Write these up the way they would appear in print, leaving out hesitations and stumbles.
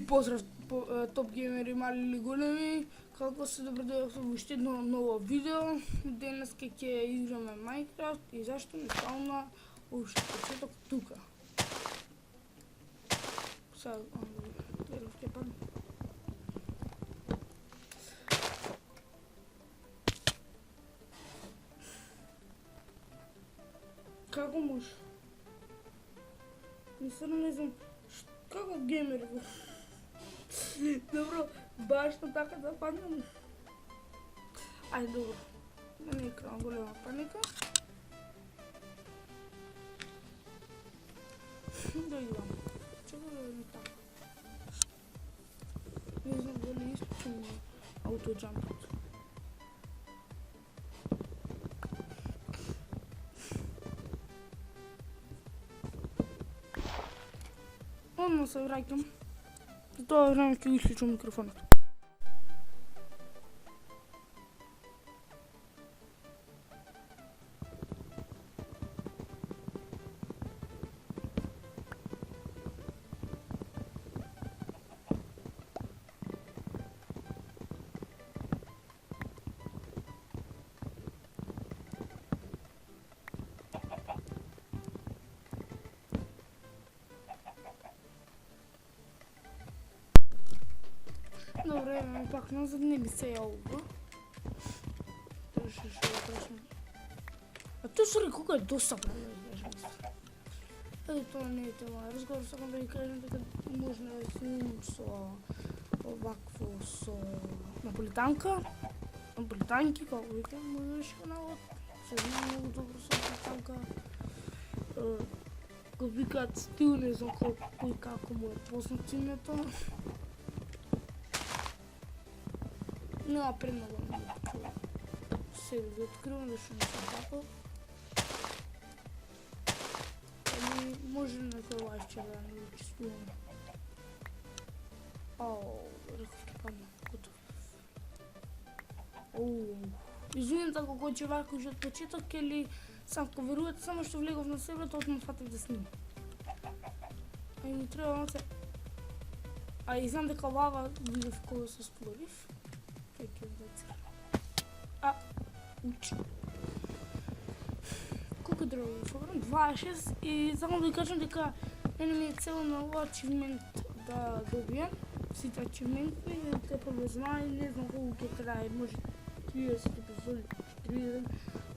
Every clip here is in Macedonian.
Поздрав, топ геймери, мали или големи, како се добредојавте во уште едно ново видео. Денес ќе играме Minecraft и зашто не ставам на уште почеток тука. Сега, ќе падне. Како може? Мислам, не знам, како геймери го? Добро, башно така да паднем. Ајде, добро. Да не играм голема паника. Да играм. Чекай да не така. Не знам дали искам аутоджампот. Одма се враќам. За тоа време ќе го исклучам микрофонот. Добре, пак назад не ми се ја ова. А тоа што рекол кога е досадно, не знаеш. Ето тоа не е тема. Разговор сакам да ви кажем дека можно да снимам со овакво со наполитанка. Наполитанки, како викам, можеш навод. Се знам многу добро со наполитанка. Го викаат стил, не знам кој како му е познат името. Нема премногу да ми почува. Себе да откривам зашто не сум таков. Ами може некој лајфче да не учествувам. Реков ќе падна. Готов. Извинете ако го чевако уште од почеток или сам ко верувате, само што влегов на себе, тоа отма фатив да снимам. Ај ми треба малце. А и знам дека лава видов кога се створив. Учи. Колку дрво собрам? 26 и само да ви кажам дека мене ми е цел на ова ачивмент да добијам. Сите ачивменти, те повезнае, не знам колку ќе трае, може 30 епизоди, 30,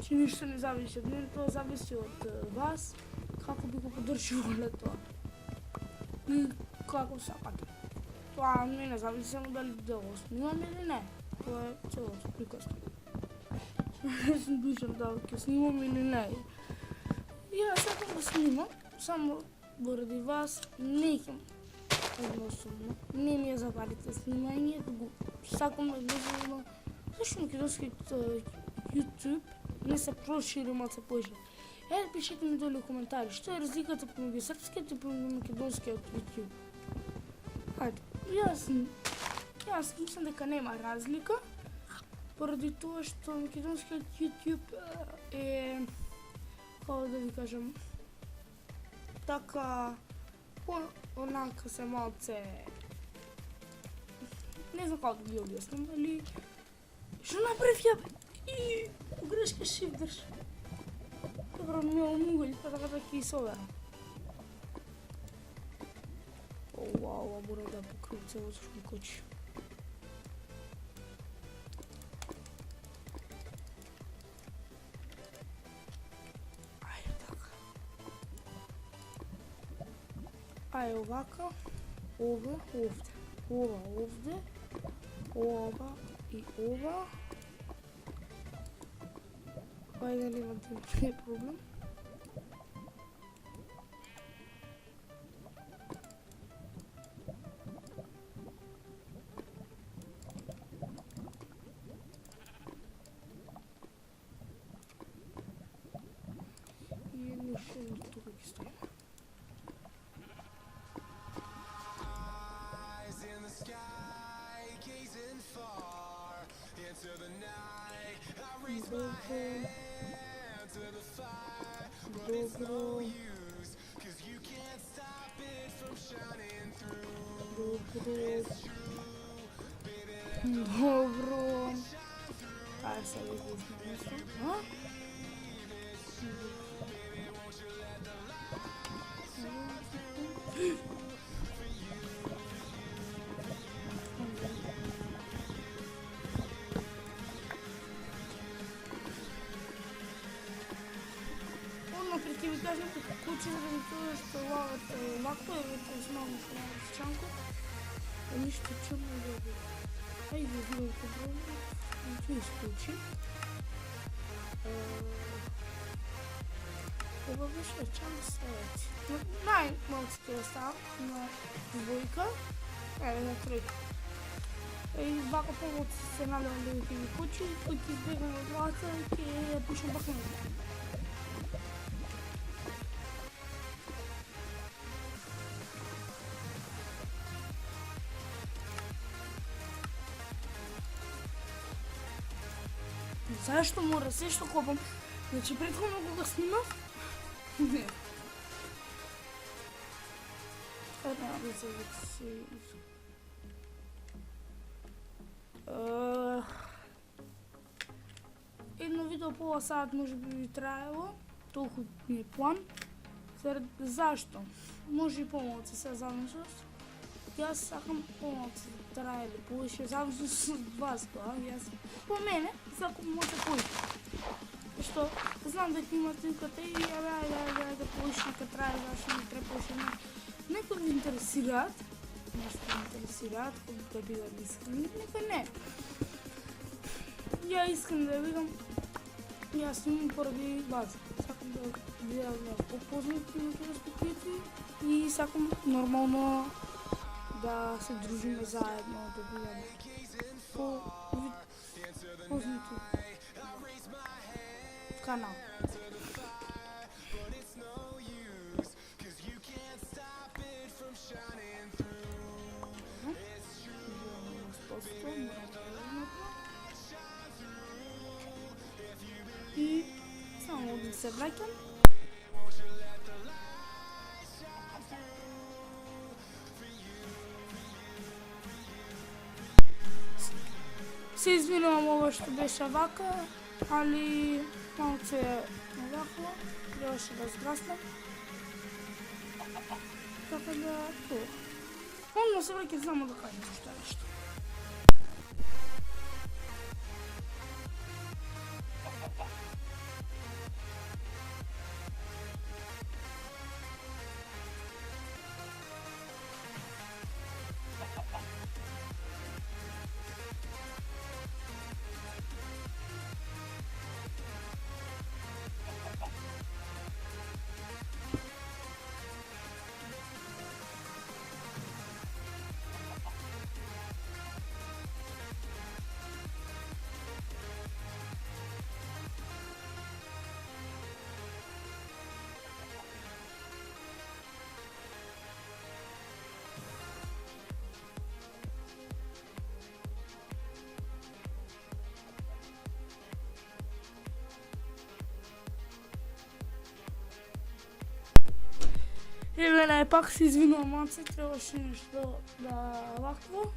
че ништо не зависи од мене, тоа зависи од вас, како би го поддржувале тоа. И како сакате. Тоа не мене зависи само дали да го снимам или не. Тоа е целото приказно. Не сум душен да ќе снимам или не. Ја сакам да снимам, само поради вас не ќе односувам. Не ми е за парите снимање, туку сакам да гледам зашто македонскиот YouTube не се прошири малце повеќе. Пишете ми долу коментари, што е разликата помеѓу српскиот и помеѓу македонскиот YouTube. Ајде, јас мислам дека нема разлика, поради тоа што македонскиот YouTube е, како да ви кажам, така, онака се малце, не знам како да ви објаснам, али, што направив ја, и погрешка shift држ. Добро, не омугали, така да ќе соверам. Вау, мора да покрив целото што ми кочи. Ајде така. Ајде овака, ова, овде. Ова, овде, ова и ова. Ајде, нема да е проблем. Тука ќе стоим. Добро. Dobro. Ajde sad izbušno mjesto. Odmah prije vi kažete kuće radi toga što ovako je to s malom šćankom. Ništa čemu je dobro. Ajde vidimo dobro. Tu isključim. Ovo više čemu staviti. Najmalci to ostavim na dvojka. Evo na trojka. I ovako pomoći se nadam da vidite mi kući. Koji ti izbjegamo od vlaca i pušem bako na zašto mora sve što kopam? Znači prethodno ga snimam? Ne. Kada nema veze da se... Jedno video pola sat može bi trajalo, toliko mi je plan. Zašto? Može i pomoći sve završnost. Ja sakam pomoći trajali poviše, završnost od vas to, po mene, svako može poviše. Što znam da ti imate nekada i da poviše kad traje, zašto mi treba poviše. Neko mi interesirat, nešto interesirat, da bi bila iskreni, neko ne. Ja iskreno da vidim, ja snimam pоради вас. Sakam da upoznati neke respektiви и sakam normalno da se družimo zajedno, da budemo poznati kanal. I samo da se vraćam. Се извинувам ова што беше вака, али малце навакло, трябваше да згаснам. Така да тоа. Одно се враќам само да кажем што е нешто. Еве, пак се извинувам, мамце, трябваше нещо да вакво.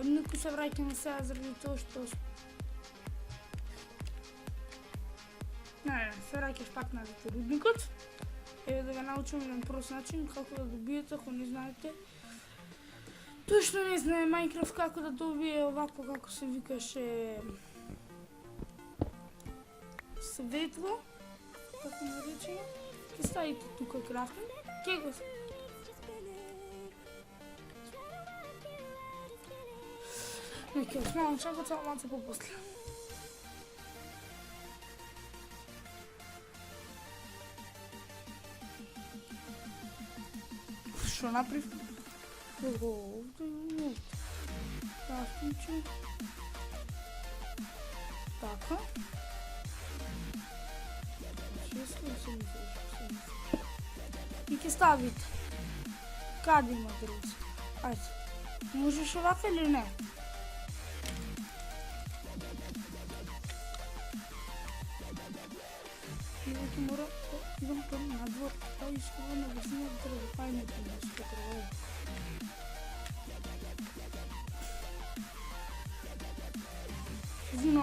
Никой се враќаме сега заради тоа што... Не, се враќаш пак на рудникот. Еве да ве научам на прост начин како да добиете, ако не знаете. Тој што не знае Minecraft како да добие овако како се викаше... светло, како наречено. Ке ставите тука крафтен, ке го... Неке осмалам чакат само малце попосле. Што направив? Овде, крафтенче. Така. И ке ставите. Каде има други? Ајде. Можеш овака или не? И веќе мора идам към надвор, па искувам на висина да го пајнете нещо такова.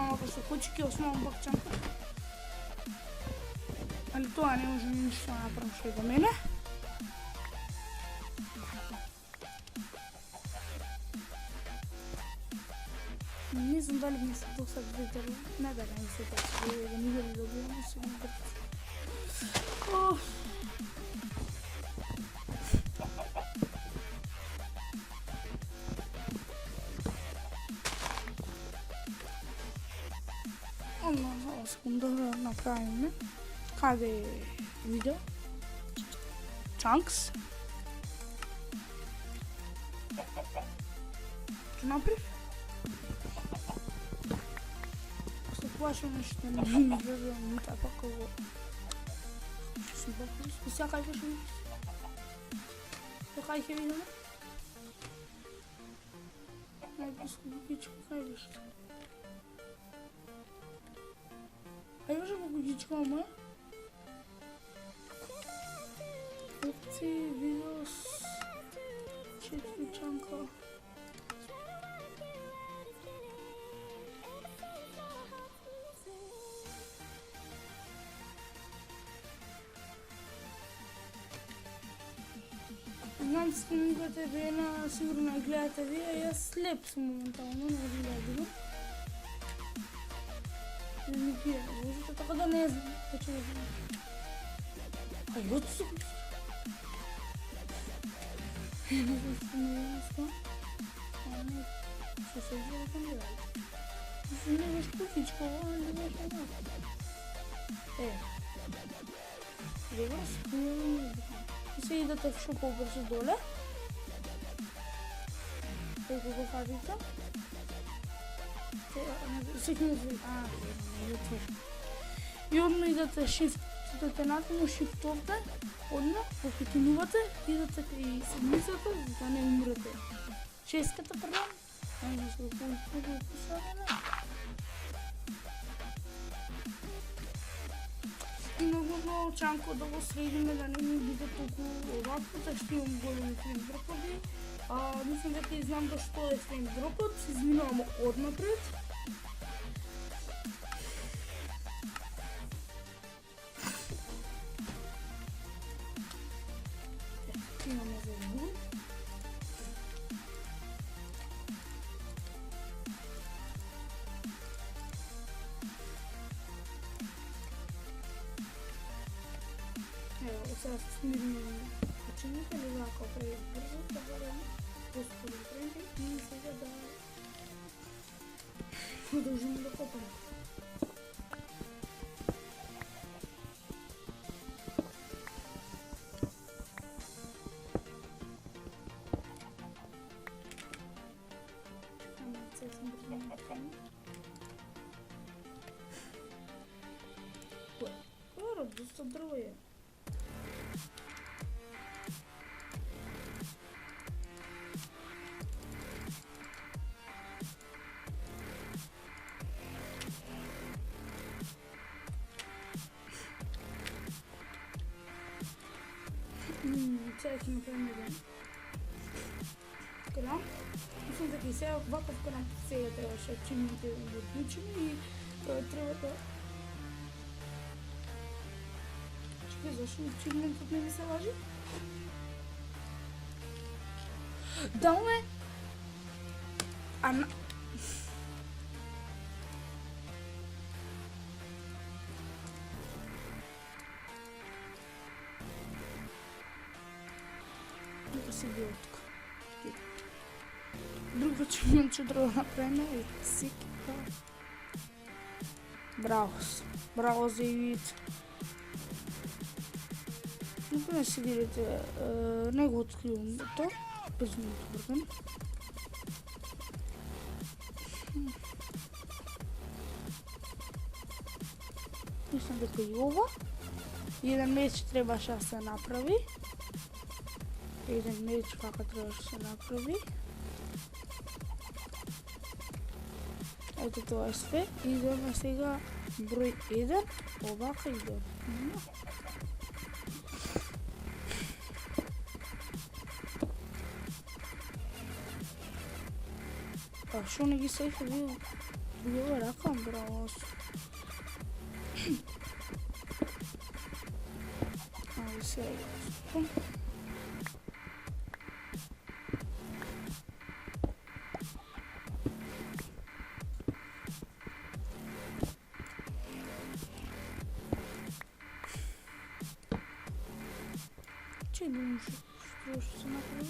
малко со кучки, основно бакчанка. Ali тоа не може ништо да направам што е до мене. Не знам дали ми се досад видели. Не да не се досад, да не ги добивам, се не досад. Одно секунда да направиме. Каде е видео? Chunks. Што направив? Се плашам нешто не ми гледам ни така како си бакус. И сега кај беше ми? Кај ќе видиме? Најпуско бубичко кај беше? Кај беше бубичко моја? Опции, видеос, 4 чанка. Знам снимката Вена, сигурно гледате вие, јас слеп сум моментално, не гледам. Не ми пие лужите, така да не знам, така да знам. Ај, оце се кучи. Не знам што. Ане, што се гледа кам гледа. Не беше кухичко, не беше едно. Добро, спијам. И се идете в шо побрзо доле. Еко го фатите. Секунда звук. И одно идете shift, идете натаму, shift-овте, одно, покитинувате, идете и седмицата, за да не умрете. Шеската, пардон. Ајде се го посадеме. И много чанко да го средиме, да не ми биде толку овако, да ще имам големи фрейм дропови. Мислам дека и знам да што е фрейм дропот, се изминувам однапред. Имаме за игру. Evo, сега се смирим учените, не знам колко е бързо, да бъдем по-скоро тренди и сега да продължим да копаме. Доста дрво е. Сега ќе направим еден крам. Мислам дека и сега ваков крам сега трябваше чините да отключиме и треба да... Чекай, зашто чинентот не ми се важи? Даме! Ана... Си бил тук. Друго чиненче да направим е сикипа. Браво за ивица. Например си видите, не го откривам то. Без минуто бързам. Мислам дека и ова. Еден меч требаше да се направи. Еден меч кака трябваше да се направи. Ето тоа е све. Идеме сега број 1. Овака идеме. Шо не ги сейфа видео? Io ora compro. Ah, sei. Ce nu știu să mă apuc.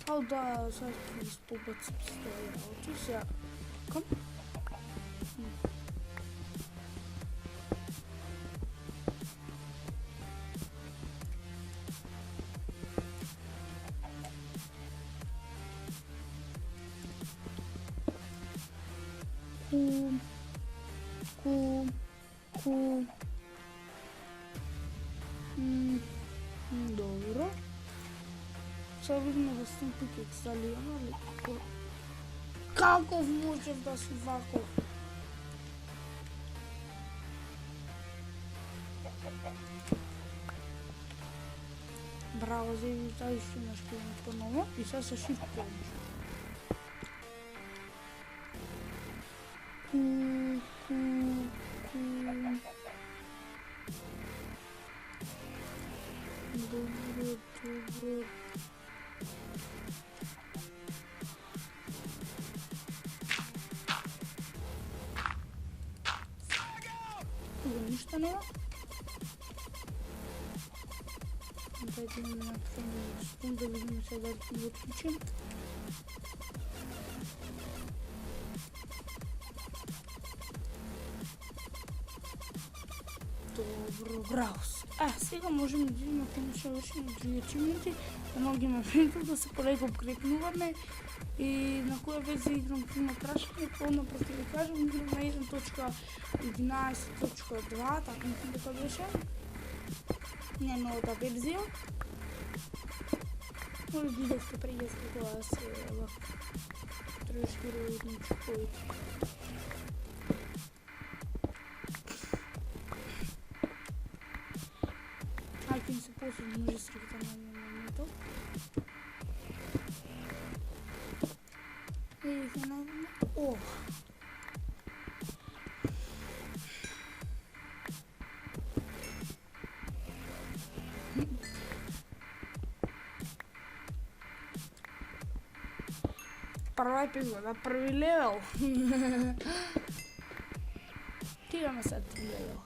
Au da, s-a scris popăți pistoia. Ce se ia? Cum? Dobro. Sad vidimo da sam piket salionali. Kako možeš da su ovako? Bravo, zdaj ta išli na špijanje ponovno i sad se shift pomoć. Dobro. Ovo ništa nema. Dajte mi na sekund da vidimo sad da ću otključim. Dobro, bravo. Сега можем да видим ако ще вършим други ачивменти. Едно ги момента да се полека обкрепнуваме и на коя версия играм на крашване. Пълна просто ви кажем, играм на 1.11.2, така мисля дека беше. Не новата версия. Може видяхте преди това се трешкира от ничкоите. Айкин се после може срихта на момента. И се найдем. О! Първа епизода, първи левел. Стигаме след левел.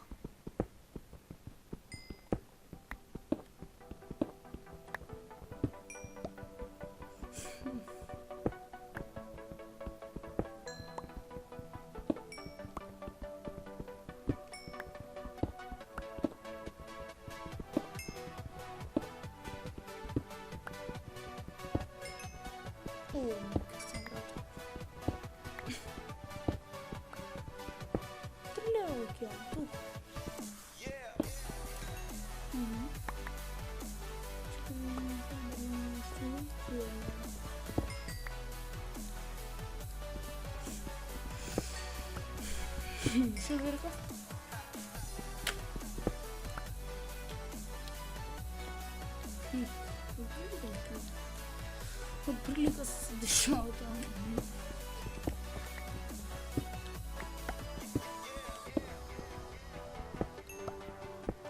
Все вверху. Вот прилика дышал там.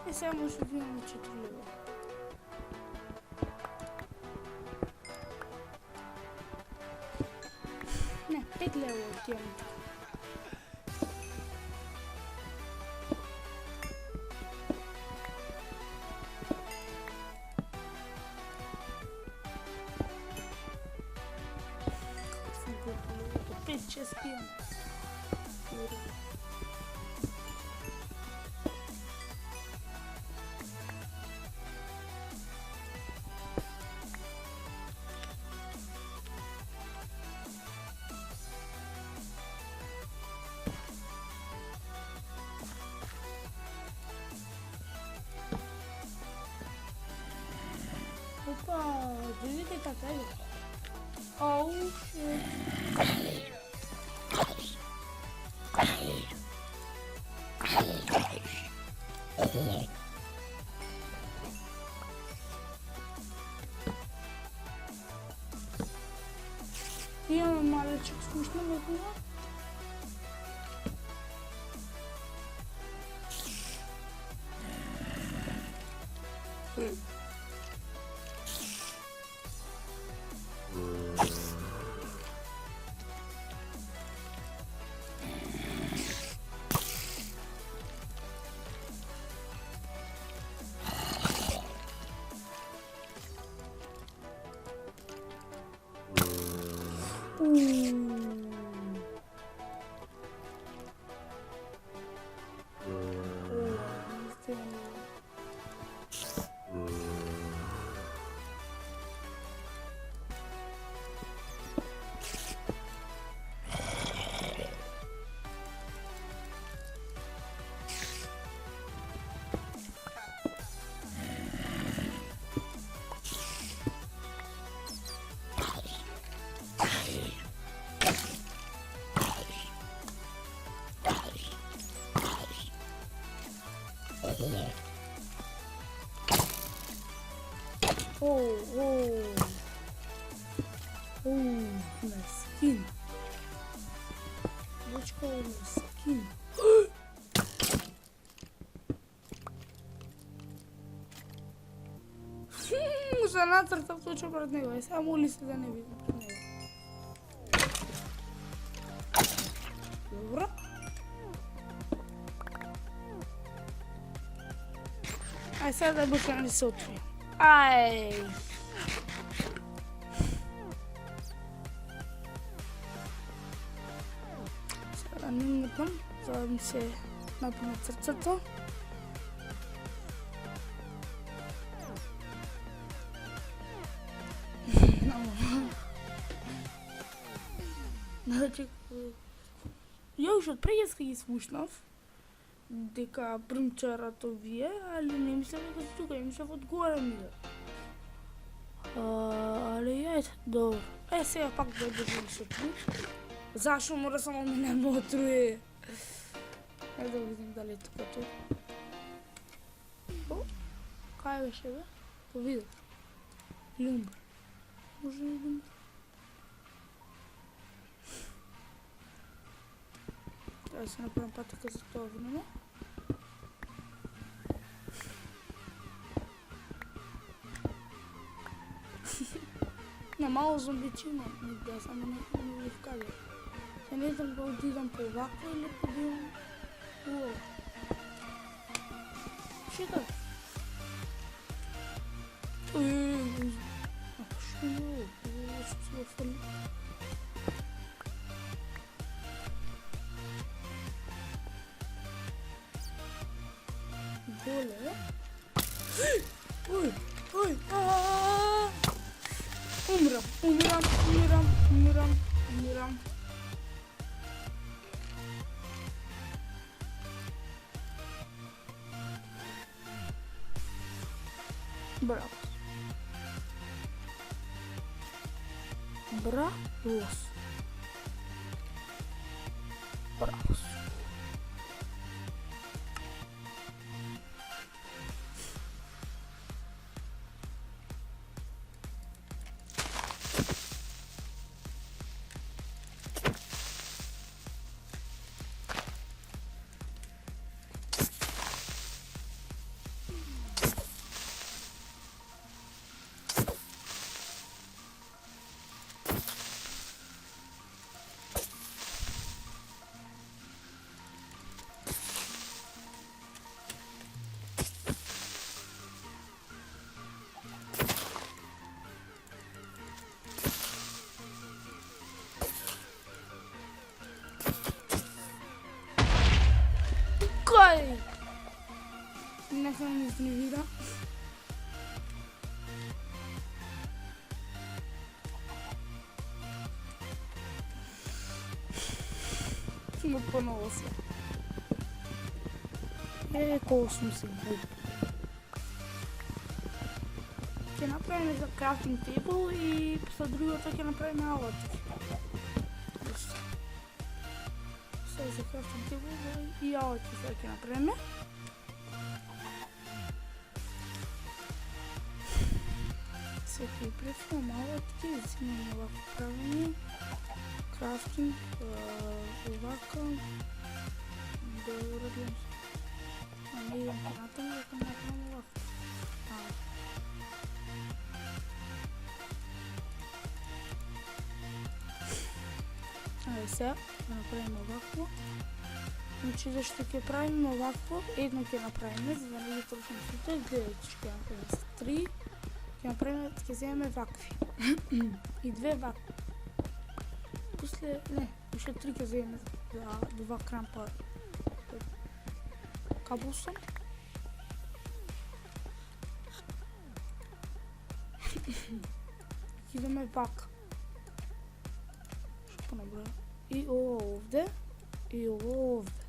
Если я могу двинуть 4 лева. Не, 5 лева делаем. Сейчас пьем. Опа, видите такая? Оу, имаме малечък смешно вътре. Mesquinho. Дочка mesquinho. Уже нацртав точно пред него. И само улица да не видим пред него. Добро. Aj sada buka ne se otvori. Aj. Sada minutom zovem se napune crcato. Значи, ја уште од преѓа ги слушнав дека брмчарато вие, али не мислам дека се тука, мислам одгоре ми да. Али јајде, добро. Сега пак да држим со ту. Зашо мора само мене ме отруе? Ајде да видим дали е тука ту. О, кај беше бе? Повидав. Люмбр. Може да видим. Трябва да се направим патика за това време. На мало зомбичи имам, да само не вкаря. Се не знам да отидам по овакво или подивам по... Шита! Що не? Ще се въфали. Боле. Ой, ой, Умирам. Браво. Бравос. Кой? Не съм изневира. Но по-ново се. Колко съм се глуп. Ќе направим за крафтинг тейбл и со другото ќе направим алати. За крафтинг тейбл и алати сега ќе направим. Сега ќе префрам алати, взимаме овако правење. Крафтинг, овако. Да урадим. Не идем понатаму, дека направим овако. Ајде сега да направим овакво. Значи зашто ќе правим овакво, едно ќе направиме, за да не ги трошим сите, гледайте што ќе направиме с 3, ќе направиме, ќе земеме вакви. И 2 вакви. ne, уште 3 ќе земе за 2 крампа кабуса. Идеме пак. Што понаброја? И ово овде, и ово овде.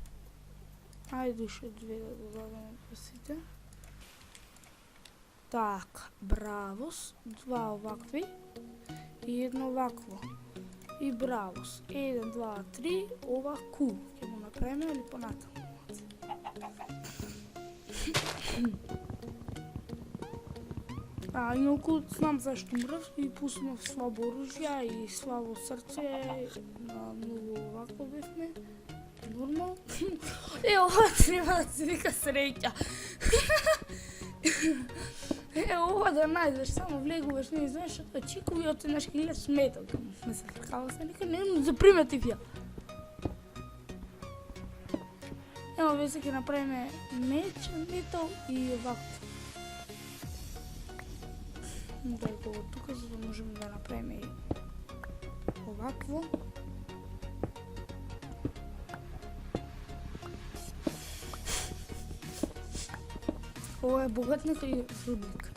Ајде уште 2 да додадеме прсите. Така, бравос, 2 овакви и едно овакво. И бравос, 1, 2, 3, оваку. Ќе го направиме или понатаму? Инаку знам зашто мрав и пуснав слабо оружја и слабо срце, на многу овако бевме. Нормално. Ова треба да се вика среќа. Ова да најдеш, само влегуваш, не знаеш што чикови од еднаш ќе гледаш метал. Ме се тркава се, нека не заприметив ја. Ево веќе ќе направиме меч, метал и овако. Да го тука, за да можеме да направиме и овакво. Ова е богат некој рудник.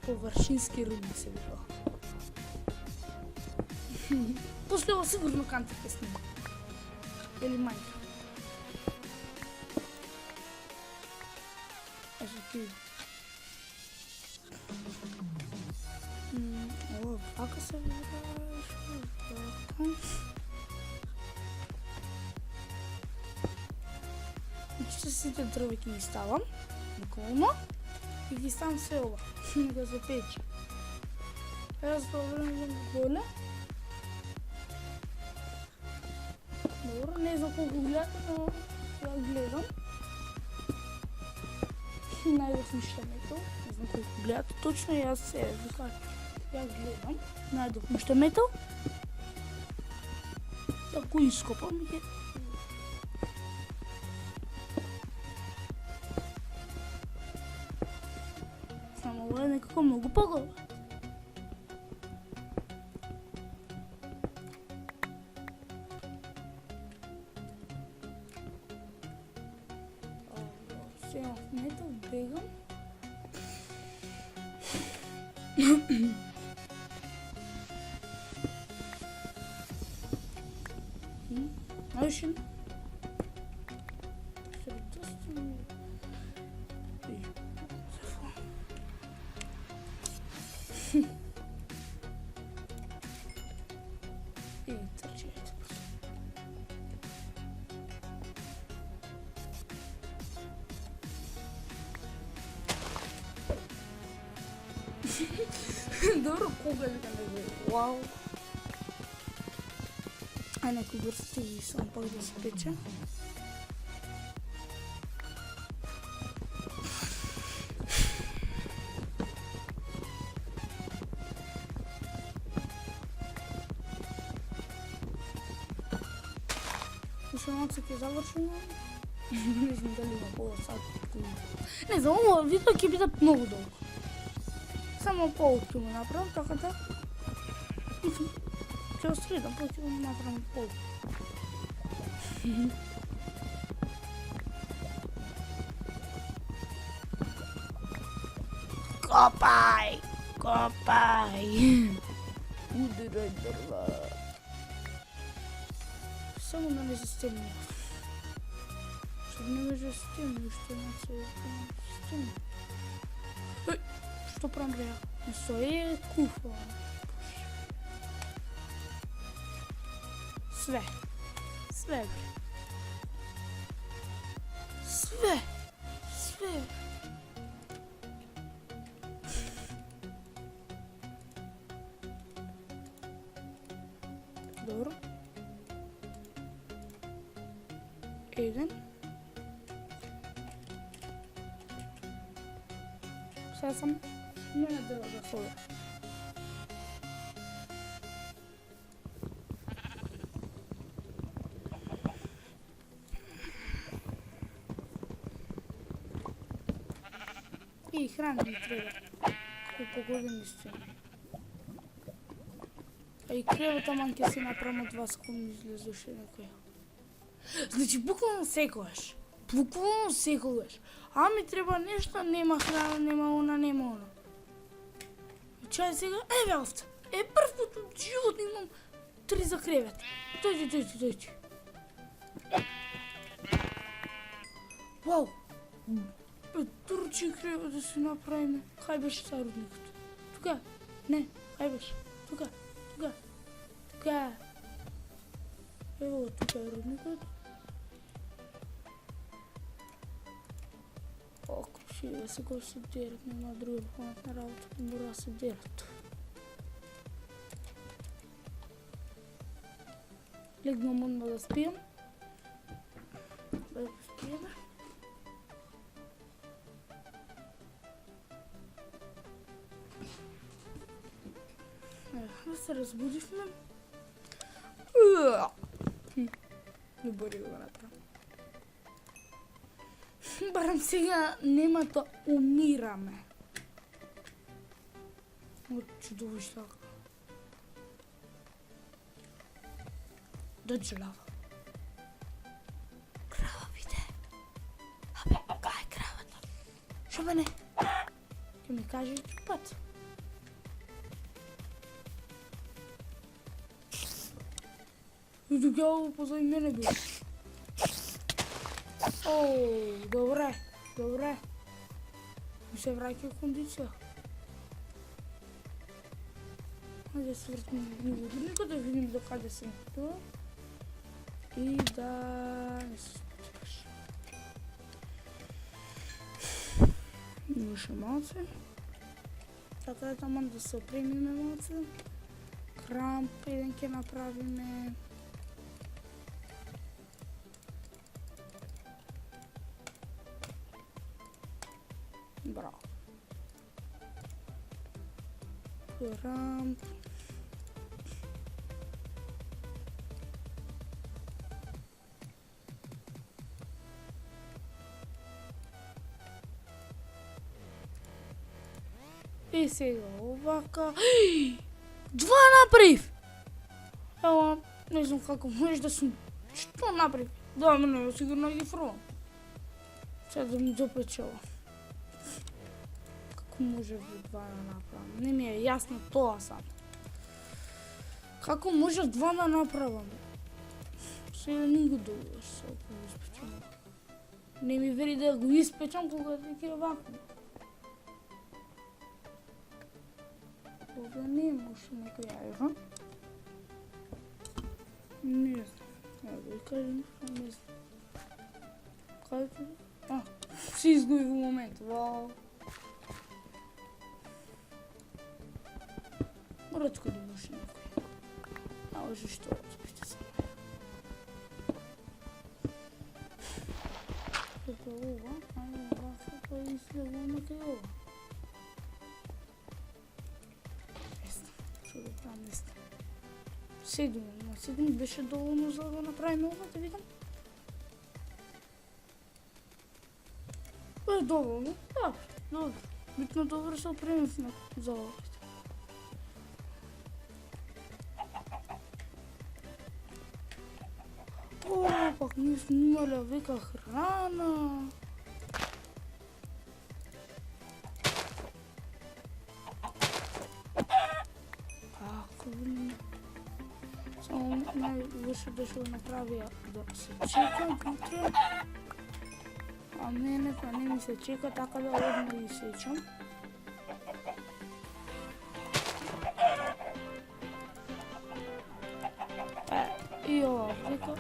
Површински рудник се вика. После ова сигурно Канти ќе снима. Или Майнкрафт. Ето ти. Ова вака се вика. Значи сите дрви ќе ги ставам буквално и ги ставам се ова да се пече. Јас добрам голе. Добро, не знам колку гледате, но ја гледам. Најдов ништо метал, не знам колку гледате точно, јас се вика, ја гледам. Најдов ништо метал. Да го ископам и ова е некако многу поголемо. Сега в метал бегам. Ocean. И торчит. Добро поглед на него. Вау. А некој врсти и сам пак да се пече. Уште малце ќе завршиме. Не знам дали има пола сат. Не знам, ова видео ќе биде многу долго. Само пол ќе му направам, така да ќе осредам, па ќе му направам пол. Копај! Копај! Удирај дрва. Само да не се стемни. Што не може да стемни, што не се стемни. Еј, што правам бре? Не стои куфа. Све. Све бре. Све. Све. Добро. Еден. Сега сам не надела да ходя. И храна ми треба. Колко години стои. А и кревата ман ќе си направам од 2 секунди излезеше некој. Значи, буквално секогаш. Буквално секогаш. А ми треба нешто, нема храна, нема она. Чај сега, еве овде. Прв пат од живот имам 3 за кревет. Дојди. Вау! Турчи кревет да си направиме. Кај беше сарудникот? Тука? Не, кај беше? Тука. Ево го, тука е рудникот. Ако ще се го се дерат, нема друга паметна работа, мора да се дерат. Легнам одма да спијам. Да спијаме. Да се разбудишме. Не бори го направам. Барам сега нема да умираме. Чудовишта. Дојде лава. Крава биде. Абе, кај е кравата? Шо бе не? Ке ми каже пат. И тогава позади мене бил. Добре. Ми се враќа кондиција. Ајде свртим водорникот да видим до каде сум тоа. И да не се спаш. Имаше малце. Така да таман да се опремиме малце. Крамп еден ќе направиме. Браво. Крамп. И сега овака. 2 направив! Ева, не знам како можеш да сум... Што направив? Да, мене, сигурно ги фрувам. Сега да ми допечела. Како може во 2 да направам? Не ми е јасно тоа сам. Како може 2 да направам? Сега не го доведеш се ако го испечам. Не ми вери да го испечам кога да ќе вакно. Овде не може некој јајха. Не знам. Ево да ви кажем, не знам. Каде ти? Си изгуби во момент. Вау. Ретко да може некој. Може што спите се. Ето ова, ајде вака па излегуваме кај ова. Што да правам, не знам. 7 беше доволно за да направиме ова, да видам. Доволно, добро. Битно добро се опремивме за ова. Пак нисмо имале века храна. Само најлошо беше да направија да се чекам утре. А мене па не ми се чека, така да одма и сечам. И ова века.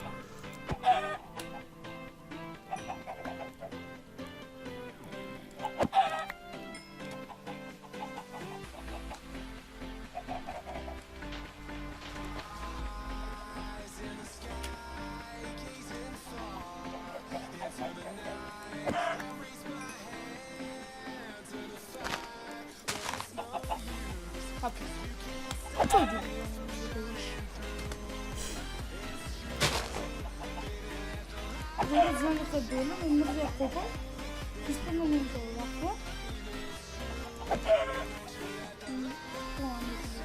Добре, знам дека дојна, но мрзе ја копам. Испадна ми да овакво. Тоа не се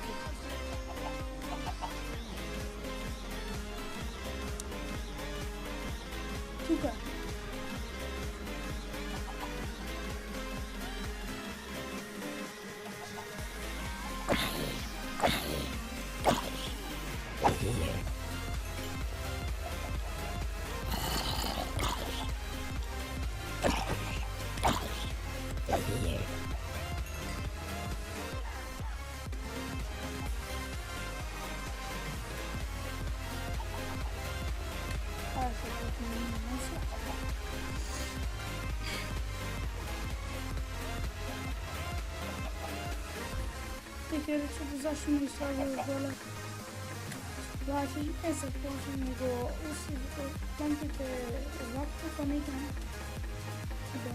Кире, че да зашли ми слагали доле. Значи, не се почне го тъмките лапто, па не знам да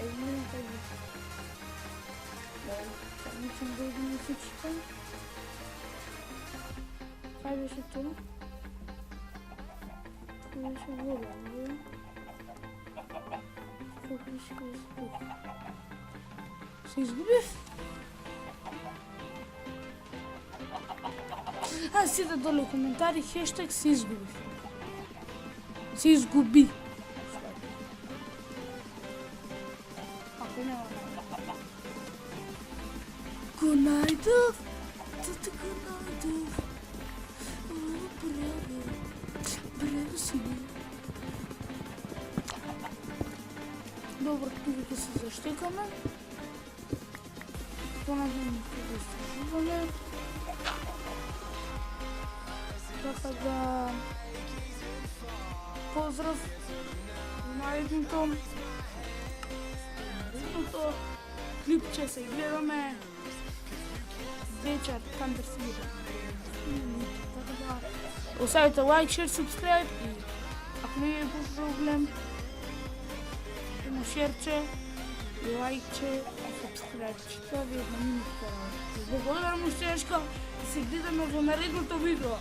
измерим тези. Ничем да идем всичките. Това беше това. Това беше вода. Тук беше късно. Се изгубих? Аз си да долу коментари, хештег се изгубих. Се изгуби. Ако няма. Гонайдов! Тата Гонайдов! Браво си. Добре, тук се защекаме. Понадим да изтържуваме. Така да... Поздрав! На едното клипче се гледаме вечер, там да си така да... Оставите лайк, шер, субскрайб и ако не е проблем, едно шерче, лайкче и субскрайбче. Това ви е на минута. Благодаря, мощенешка, и се гледаме в наредното видео.